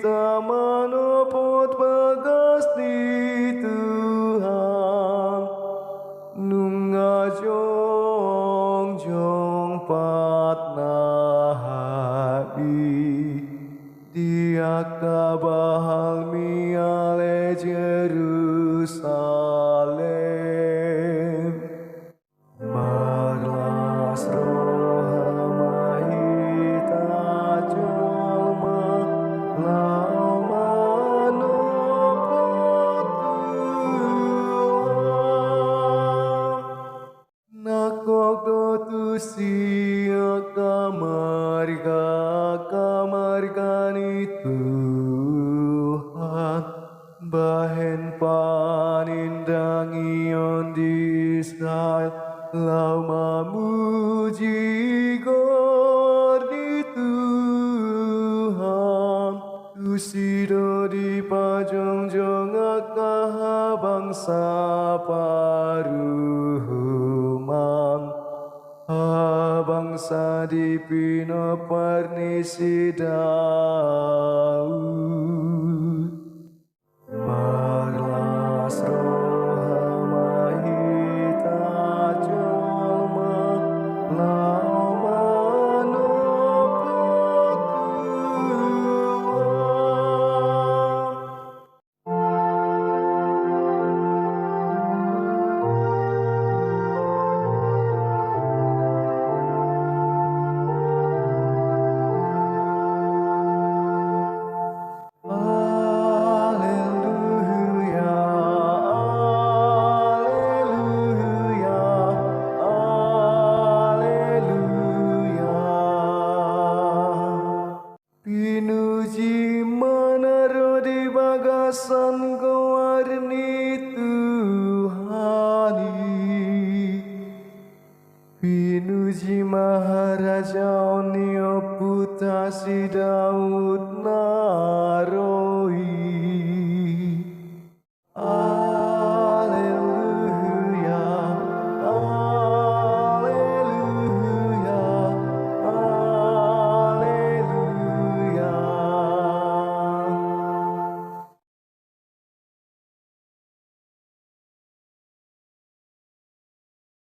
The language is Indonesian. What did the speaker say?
kita manopot bagas di Tuhan nunga jong patna habi dia kabahal miale Jerusalem marlas roha mahita jolma lau manopot Tuhan nakok do sia kamargani Tuhan bahen panindangion di Israel lau mamuji gor di Tuhan tusido di pajongjong akaha bangsa paruhuman bangsa di pino parnisi Daud marlas roha mahita jolma lau manopot Tuhan pinuji manaro di bagasan gawarni Tuhani pinuji maharaja onio putasi Daud